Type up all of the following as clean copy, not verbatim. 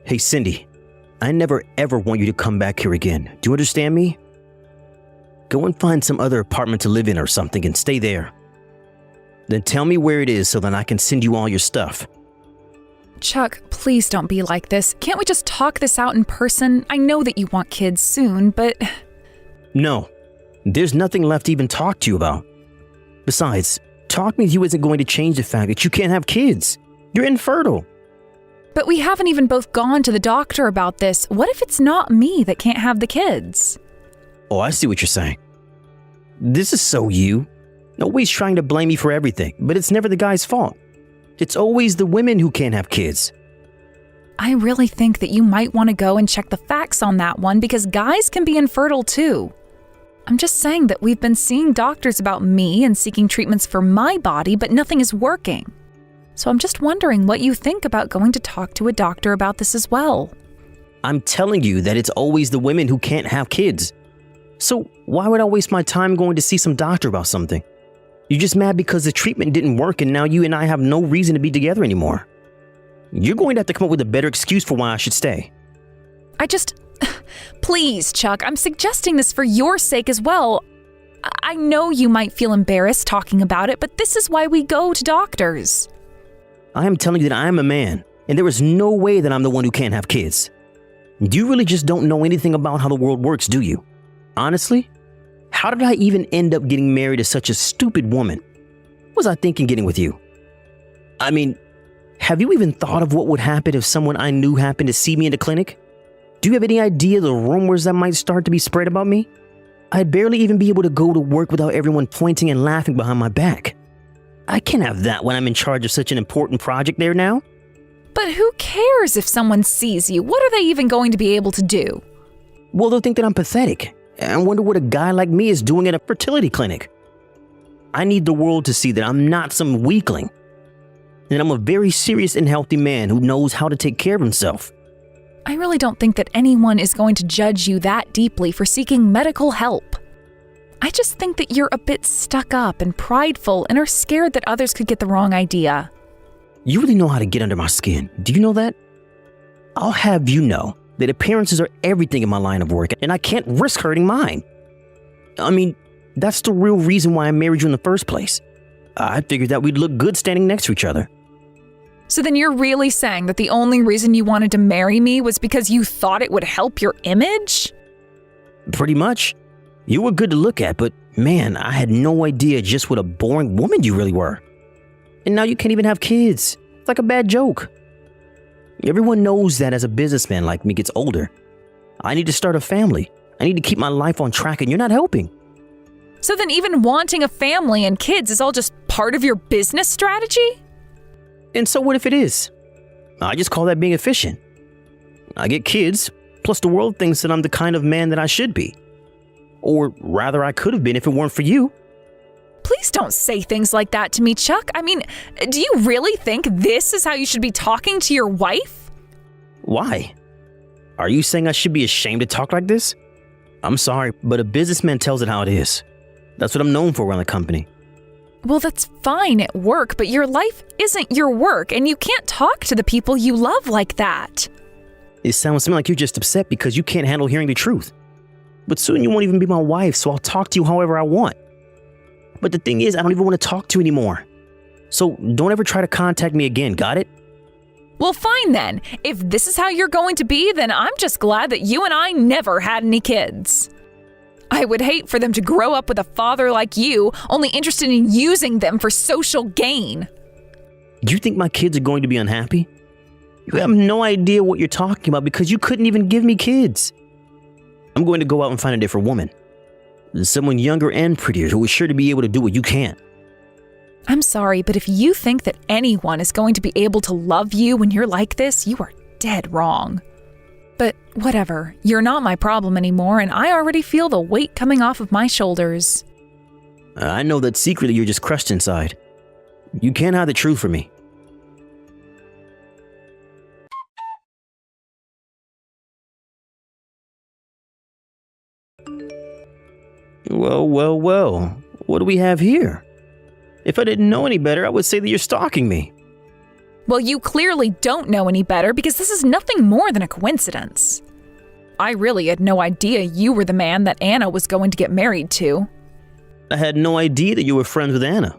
Hey, Cindy, I never ever want you to come back here again. Do you understand me? Go and find some other apartment to live in or something and stay there. Then tell me where it is so that I can send you all your stuff. Chuck, please don't be like this. Can't we just talk this out in person? I know that you want kids soon, but... No, there's nothing left to even talk to you about. Besides, talking to you isn't going to change the fact that you can't have kids. You're infertile. But we haven't even both gone to the doctor about this. What if it's not me that can't have the kids? Oh, I see what you're saying. This is so you. Always trying to blame me for everything, but it's never the guy's fault. It's always the women who can't have kids. I really think that you might want to go and check the facts on that one because guys can be infertile too. I'm just saying that we've been seeing doctors about me and seeking treatments for my body, but nothing is working. So I'm just wondering what you think about going to talk to a doctor about this as well. I'm telling you that it's always the women who can't have kids. So why would I waste my time going to see some doctor about something? You're just mad because the treatment didn't work and now you and I have no reason to be together anymore. You're going to have to come up with a better excuse for why I should stay. Please, Chuck, I'm suggesting this for your sake as well. I know you might feel embarrassed talking about it, but this is why we go to doctors. I am telling you that I am a man, and there is no way that I'm the one who can't have kids. You really just don't know anything about how the world works, do you? Honestly? How did I even end up getting married to such a stupid woman? What was I thinking getting with you? I mean, have you even thought of what would happen if someone I knew happened to see me in the clinic? Do you have any idea the rumors that might start to be spread about me? I'd barely even be able to go to work without everyone pointing and laughing behind my back. I can't have that when I'm in charge of such an important project there now. But who cares if someone sees you? What are they even going to be able to do? Well, they'll think that I'm pathetic and wonder what a guy like me is doing at a fertility clinic. I need the world to see that I'm not some weakling, and I'm a very serious and healthy man who knows how to take care of himself. I really don't think that anyone is going to judge you that deeply for seeking medical help. I just think that you're a bit stuck up and prideful and are scared that others could get the wrong idea. You really know how to get under my skin. Do you know that? I'll have you know that appearances are everything in my line of work, and I can't risk hurting mine. I mean, that's the real reason why I married you in the first place. I figured that we'd look good standing next to each other. So then you're really saying that the only reason you wanted to marry me was because you thought it would help your image? Pretty much. You were good to look at, but man, I had no idea just what a boring woman you really were. And now you can't even have kids. It's like a bad joke. Everyone knows that as a businessman like me gets older, I need to start a family. I need to keep my life on track, and you're not helping. So then even wanting a family and kids is all just part of your business strategy? And so what if it is? I just call that being efficient. I get kids, plus the world thinks that I'm the kind of man that I should be. Or rather, I could have been if it weren't for you. Please don't say things like that to me, Chuck. I mean, do you really think this is how you should be talking to your wife? Why? Are you saying I should be ashamed to talk like this? I'm sorry, but a businessman tells it how it is. That's what I'm known for around the company. Well, that's fine at work, but your life isn't your work, and you can't talk to the people you love like that. It sounds to me like you're just upset because you can't handle hearing the truth. But soon you won't even be my wife, so I'll talk to you however I want. But the thing is, I don't even want to talk to you anymore. So don't ever try to contact me again, got it? Well, fine then. If this is how you're going to be, then I'm just glad that you and I never had any kids. I would hate for them to grow up with a father like you, only interested in using them for social gain. Do you think my kids are going to be unhappy? You have no idea what you're talking about because you couldn't even give me kids. I'm going to go out and find a different woman. Someone younger and prettier who is sure to be able to do what you can't. I'm sorry, but if you think that anyone is going to be able to love you when you're like this, you are dead wrong. But whatever, you're not my problem anymore, and I already feel the weight coming off of my shoulders. I know that secretly you're just crushed inside. You can't hide the truth from me. Well, what do we have here? If I didn't know any better, I would say that you're stalking me. Well, you clearly don't know any better because this is nothing more than a coincidence. I really had no idea you were the man that Anna was going to get married to. I had no idea that you were friends with Anna.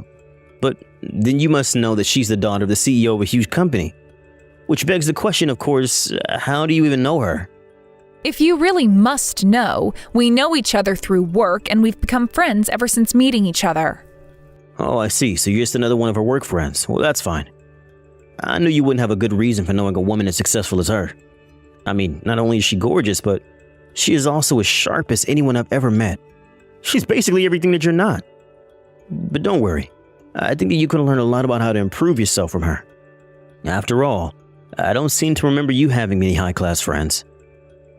But then you must know that she's the daughter of the CEO of a huge company. Which begs the question, of course, how do you even know her? If you really must know, we know each other through work and we've become friends ever since meeting each other. Oh, I see. So you're just another one of her work friends. Well, that's fine. I knew you wouldn't have a good reason for knowing a woman as successful as her. I mean, not only is she gorgeous, but she is also as sharp as anyone I've ever met. She's basically everything that you're not. But don't worry. I think that you can learn a lot about how to improve yourself from her. After all, I don't seem to remember you having many high-class friends.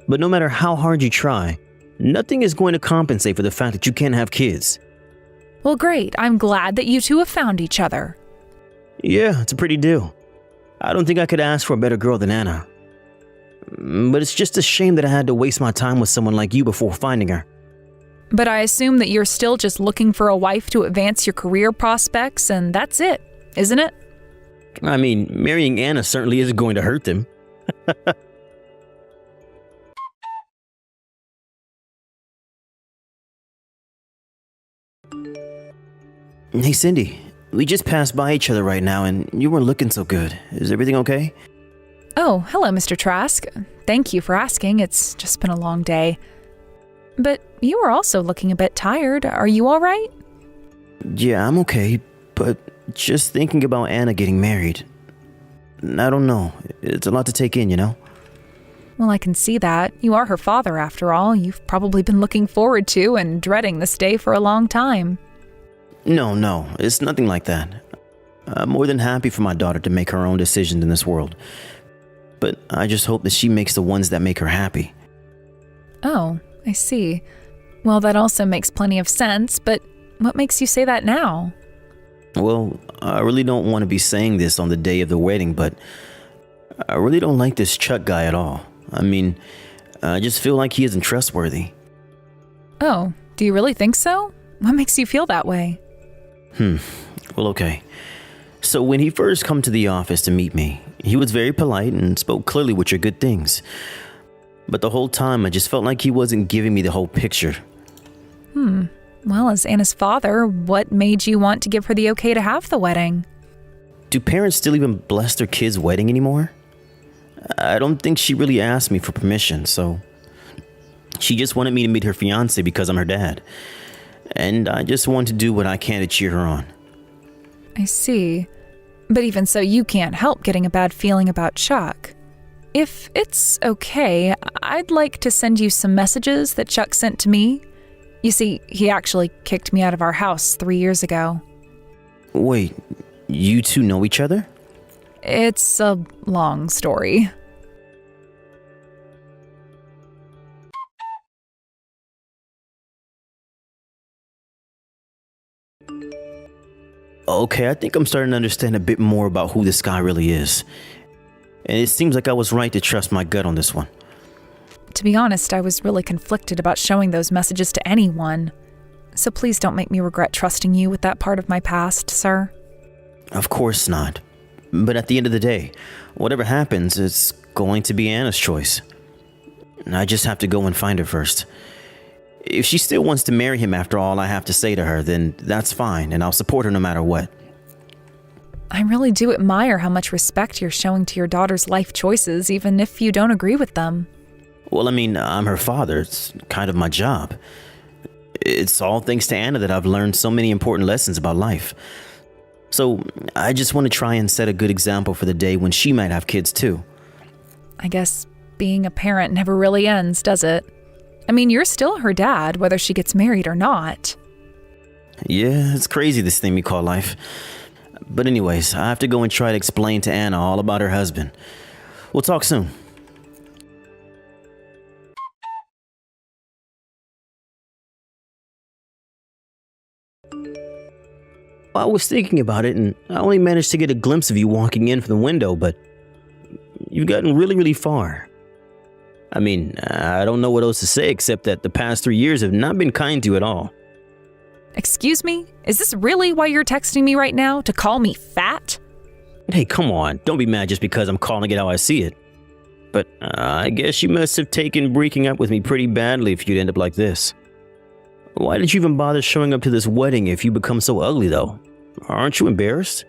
But no matter how hard you try, nothing is going to compensate for the fact that you can't have kids. Well, great. I'm glad that you two have found each other. Yeah, it's a pretty deal. I don't think I could ask for a better girl than Anna. But it's just a shame that I had to waste my time with someone like you before finding her. But I assume that you're still just looking for a wife to advance your career prospects, and that's it, isn't it? I mean, marrying Anna certainly isn't going to hurt them. Hey, Cindy. We just passed by each other right now, and you weren't looking so good. Is everything okay? Oh, hello, Mr. Trask. Thank you for asking. It's just been a long day. But you are also looking a bit tired. Are you all right? Yeah, I'm okay, but just thinking about Anna getting married. I don't know. It's a lot to take in, you know? Well, I can see that. You are her father, after all. You've probably been looking forward to and dreading this day for a long time. No, it's nothing like that. I'm more than happy for my daughter to make her own decisions in this world. But I just hope that she makes the ones that make her happy. Oh, I see. Well, that also makes plenty of sense, but what makes you say that now? Well, I really don't want to be saying this on the day of the wedding, but I really don't like this Chuck guy at all. I mean, I just feel like he isn't trustworthy. Oh, do you really think so? What makes you feel that way? Well, okay. So when he first come to the office to meet me, he was very polite and spoke clearly which are good things. But the whole time I just felt like he wasn't giving me the whole picture. Well, as Anna's father, what made you want to give her the okay to have the wedding? Do parents still even bless their kids' wedding anymore? I don't think she really asked me for permission, so she just wanted me to meet her fiancé because I'm her dad. And I just want to do what I can to cheer her on. I see. But even so, you can't help getting a bad feeling about Chuck. If it's okay, I'd like to send you some messages that Chuck sent to me. You see, he actually kicked me out of our house 3 years ago. Wait, you two know each other? It's a long story. Okay, I think I'm starting to understand a bit more about who this guy really is. And it seems like I was right to trust my gut on this one. To be honest, I was really conflicted about showing those messages to anyone. So please don't make me regret trusting you with that part of my past, sir. Of course not. But at the end of the day, whatever happens, it's going to be Anna's choice. I just have to go and find her first. If she still wants to marry him after all I have to say to her, then that's fine, and I'll support her no matter what. I really do admire how much respect you're showing to your daughter's life choices, even if you don't agree with them. Well, I mean, I'm her father. It's kind of my job. It's all thanks to Anna that I've learned so many important lessons about life. So I just want to try and set a good example for the day when she might have kids too. I guess being a parent never really ends, does it? I mean, you're still her dad, whether she gets married or not. Yeah, it's crazy, this thing we call life. But anyways, I have to go and try to explain to Anna all about her husband. We'll talk soon. I was thinking about it, and I only managed to get a glimpse of you walking in from the window, but you've gotten really, really far. I mean, I don't know what else to say except that the past 3 years have not been kind to you at all. Excuse me? Is this really why you're texting me right now? To call me fat? Hey, come on. Don't be mad just because I'm calling it how I see it. But I guess you must have taken breaking up with me pretty badly if you'd end up like this. Why did you even bother showing up to this wedding if you become so ugly, though? Aren't you embarrassed?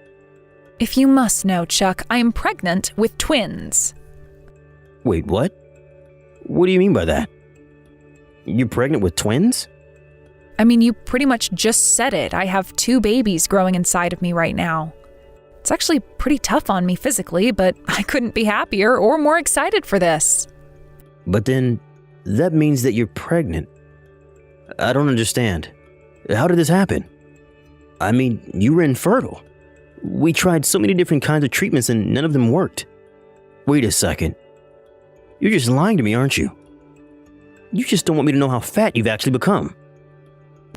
If you must know, Chuck, I am pregnant with twins. Wait, what? What do you mean by that? You're pregnant with twins? I mean, you pretty much just said it. I have 2 babies growing inside of me right now. It's actually pretty tough on me physically, but I couldn't be happier or more excited for this. But then, that means that you're pregnant. I don't understand. How did this happen? I mean, you were infertile. We tried so many different kinds of treatments and none of them worked. Wait a second. You're just lying to me, aren't you? You just don't want me to know how fat you've actually become.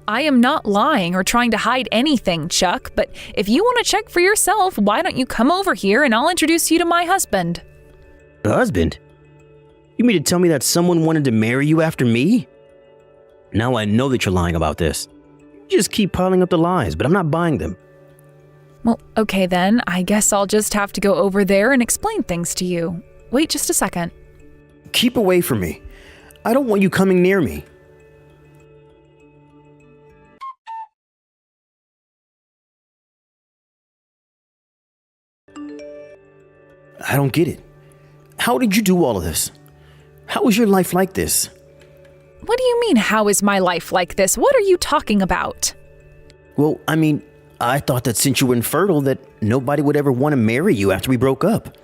I am not lying or trying to hide anything, Chuck, but if you want to check for yourself, why don't you come over here and I'll introduce you to my husband. Husband? You mean to tell me that someone wanted to marry you after me? Now I know that you're lying about this. You just keep piling up the lies, but I'm not buying them. Well, okay then, I guess I'll just have to go over there and explain things to you. Wait just a second. Keep away from me. I don't want you coming near me. I don't get it. How did you do all of this? How is your life like this? What do you mean, how is my life like this? What are you talking about? Well, I mean, I thought that since you were infertile that nobody would ever want to marry you after we broke up.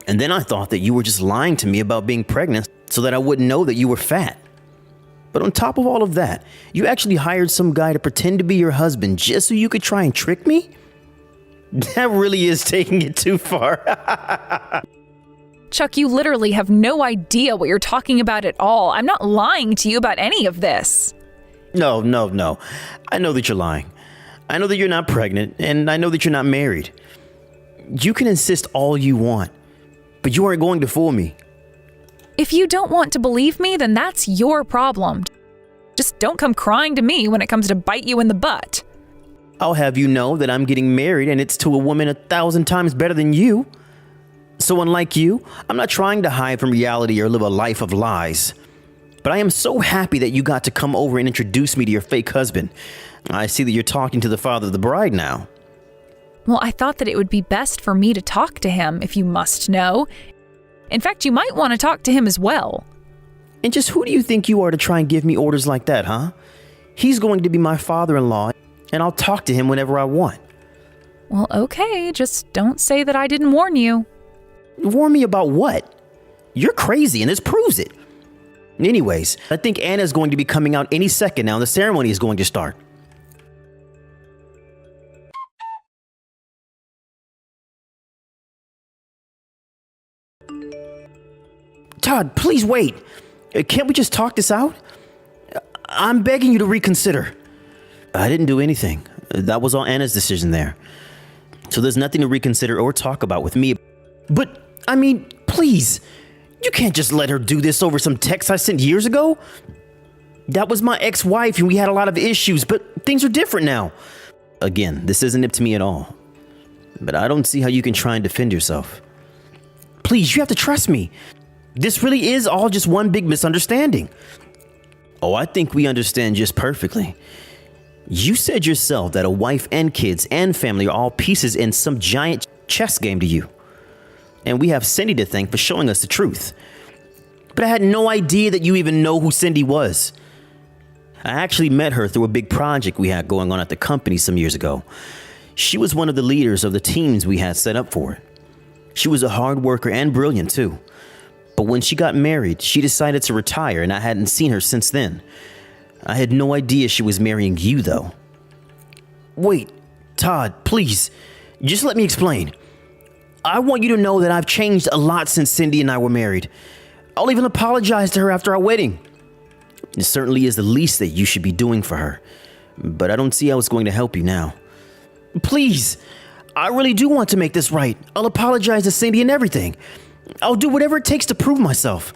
And then I thought that you were just lying to me about being pregnant so that I wouldn't know that you were fat. But on top of all of that, you actually hired some guy to pretend to be your husband just so you could try and trick me? That really is taking it too far. Chuck, you literally have no idea what you're talking about at all. I'm not lying to you about any of this. No. I know that you're lying. I know that you're not pregnant, and I know that you're not married. You can insist all you want, but you aren't going to fool me. If you don't want to believe me, then that's your problem. Just don't come crying to me when it comes to bite you in the butt. I'll have you know that I'm getting married, and it's to a woman 1,000 times better than you. So unlike you, I'm not trying to hide from reality or live a life of lies. But I am so happy that you got to come over and introduce me to your fake husband. I see that you're talking to the father of the bride now. Well, I thought that it would be best for me to talk to him, if you must know. In fact, you might want to talk to him as well. And just who do you think you are to try and give me orders like that, huh? He's going to be my father-in-law, and I'll talk to him whenever I want. Well, okay, just don't say that I didn't warn you. Warn me about what? You're crazy, and this proves it. Anyways, I think Anna's going to be coming out any second now, and the ceremony is going to start. Todd, please wait. Can't we just talk this out? I'm begging you to reconsider. I didn't do anything. That was all Anna's decision there. So there's nothing to reconsider or talk about with me. But, I mean, please. You can't just let her do this over some text I sent years ago. That was my ex-wife and we had a lot of issues, but things are different now. Again, this isn't up to me at all. But I don't see how you can try and defend yourself. Please, you have to trust me. This really is all just one big misunderstanding. Oh, I think we understand just perfectly. You said yourself that a wife and kids and family are all pieces in some giant chess game to you. And we have Cindy to thank for showing us the truth. But I had no idea that you even know who Cindy was. I actually met her through a big project we had going on at the company some years ago. She was one of the leaders of the teams we had set up for it. She was a hard worker and brilliant too. But when she got married, she decided to retire and I hadn't seen her since then. I had no idea she was marrying you though. Wait, Todd, please, just let me explain. I want you to know that I've changed a lot since Cindy and I were married. I'll even apologize to her after our wedding. It certainly is the least that you should be doing for her. But I don't see how it's going to help you now. Please, I really do want to make this right. I'll apologize to Cindy and everything. I'll do whatever it takes to prove myself.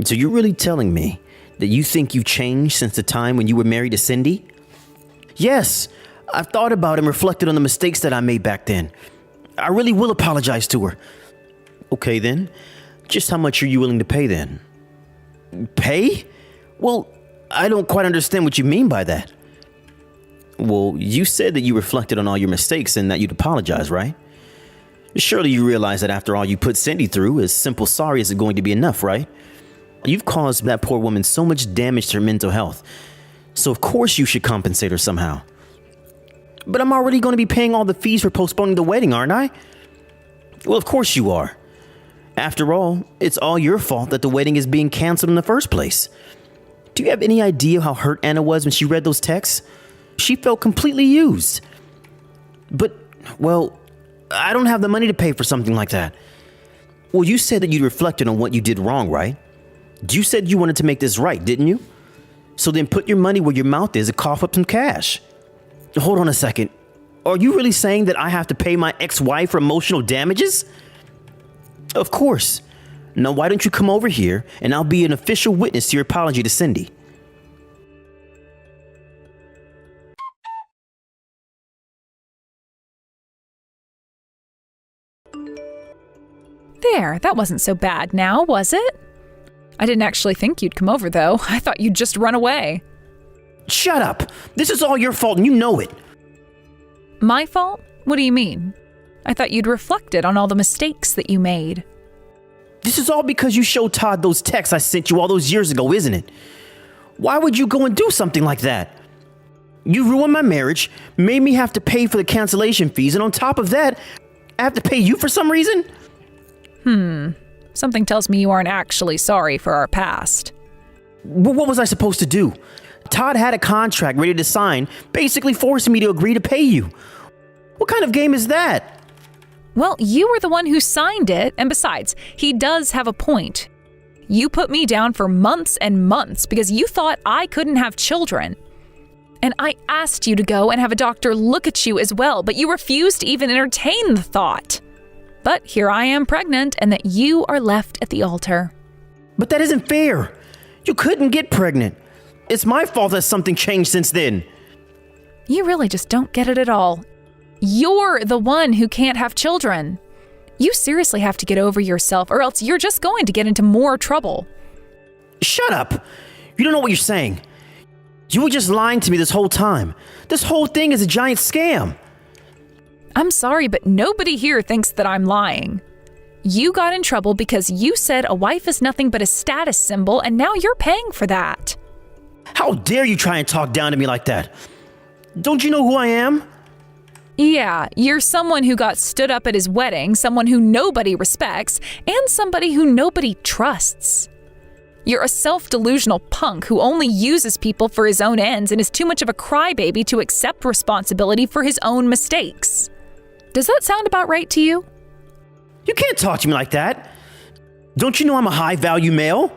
So you're really telling me that you think you've changed since the time when you were married to Cindy? Yes, I've thought about and reflected on the mistakes that I made back then. I really will apologize to her. Okay then, just how much are you willing to pay then? Pay? Well, I don't quite understand what you mean by that. Well, you said that you reflected on all your mistakes and that you'd apologize, right? Surely you realize that after all you put Cindy through, a simple sorry isn't going to be enough, right? You've caused that poor woman so much damage to her mental health. So of course you should compensate her somehow. But I'm already going to be paying all the fees for postponing the wedding, aren't I? Well, of course you are. After all, it's all your fault that the wedding is being canceled in the first place. Do you have any idea how hurt Anna was when she read those texts? She felt completely used. But, well, I don't have the money to pay for something like that. Well, you said that you reflected on what you did wrong, right? You said you wanted to make this right, didn't you? So then put your money where your mouth is and cough up some cash. Hold on a second. Are you really saying that I have to pay my ex-wife for emotional damages? Of course. Now why don't you come over here and I'll be an official witness to your apology to Cindy. There, that wasn't so bad now, was it? I didn't actually think you'd come over, though. I thought you'd just run away. Shut up! This is all your fault and you know it. My fault? What do you mean? I thought you'd reflected on all the mistakes that you made. This is all because you showed Todd those texts I sent you all those years ago, isn't it? Why would you go and do something like that? You ruined my marriage, made me have to pay for the cancellation fees, and on top of that, I have to pay you for some reason? Something tells me you aren't actually sorry for our past. What was I supposed to do? Todd had a contract ready to sign, basically forcing me to agree to pay you. What kind of game is that? Well, you were the one who signed it, and besides, he does have a point. You put me down for months and months because you thought I couldn't have children. And I asked you to go and have a doctor look at you as well, but you refused to even entertain the thought. But here I am pregnant, and that you are left at the altar. But that isn't fair. You couldn't get pregnant. It's my fault that something changed since then. You really just don't get it at all. You're the one who can't have children. You seriously have to get over yourself, or else you're just going to get into more trouble. Shut up! You don't know what you're saying. You were just lying to me this whole time. This whole thing is a giant scam. I'm sorry, but nobody here thinks that I'm lying. You got in trouble because you said a wife is nothing but a status symbol, and now you're paying for that. How dare you try and talk down to me like that? Don't you know who I am? Yeah, you're someone who got stood up at his wedding, someone who nobody respects, and somebody who nobody trusts. You're a self-delusional punk who only uses people for his own ends and is too much of a crybaby to accept responsibility for his own mistakes. Does that sound about right to you? You can't talk to me like that. Don't you know I'm a high-value male?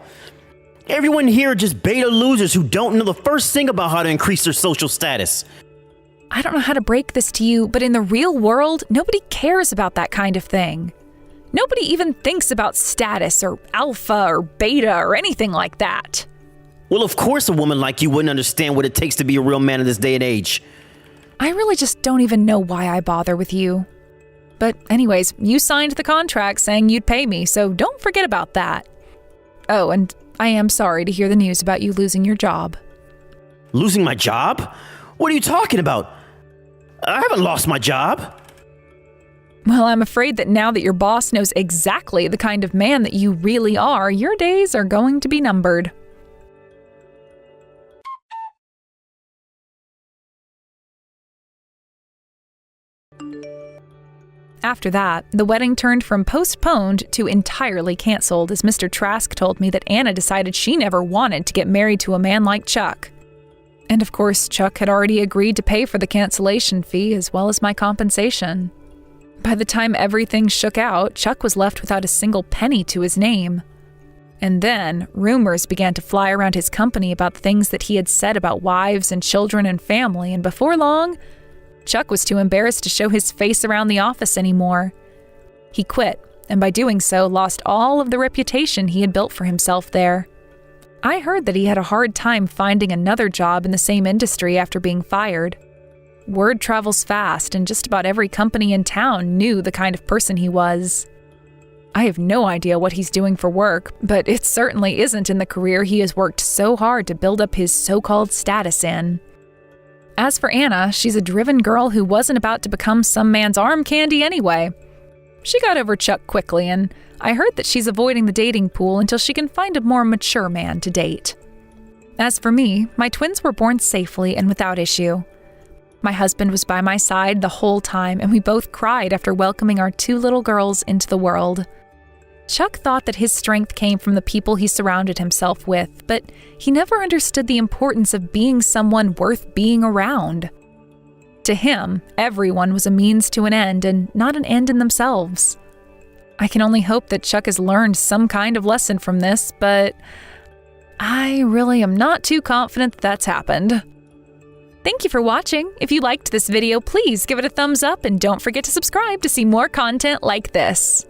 Everyone here are just beta losers who don't know the first thing about how to increase their social status. I don't know how to break this to you, but in the real world, nobody cares about that kind of thing. Nobody even thinks about status or alpha or beta or anything like that. Well, of course a woman like you wouldn't understand what it takes to be a real man in this day and age. I really just don't even know why I bother with you. But anyways, you signed the contract saying you'd pay me, so don't forget about that. Oh, and I am sorry to hear the news about you losing your job. Losing my job? What are you talking about? I haven't lost my job. Well, I'm afraid that now that your boss knows exactly the kind of man that you really are, your days are going to be numbered. After that, the wedding turned from postponed to entirely canceled as Mr. Trask told me that Anna decided she never wanted to get married to a man like Chuck. And of course, Chuck had already agreed to pay for the cancellation fee as well as my compensation. By the time everything shook out, Chuck was left without a single penny to his name. And then, rumors began to fly around his company about the things that he had said about wives and children and family, and before long, Chuck was too embarrassed to show his face around the office anymore. He quit, and by doing so, lost all of the reputation he had built for himself there. I heard that he had a hard time finding another job in the same industry after being fired. Word travels fast, and just about every company in town knew the kind of person he was. I have no idea what he's doing for work, but it certainly isn't in the career he has worked so hard to build up his so-called status in. As for Anna, she's a driven girl who wasn't about to become some man's arm candy anyway. She got over Chuck quickly, and I heard that she's avoiding the dating pool until she can find a more mature man to date. As for me, my twins were born safely and without issue. My husband was by my side the whole time, and we both cried after welcoming our 2 little girls into the world. Chuck thought that his strength came from the people he surrounded himself with, but he never understood the importance of being someone worth being around. To him, everyone was a means to an end and not an end in themselves. I can only hope that Chuck has learned some kind of lesson from this, but I really am not too confident that's happened. Thank you for watching. If you liked this video, please give it a thumbs up and don't forget to subscribe to see more content like this.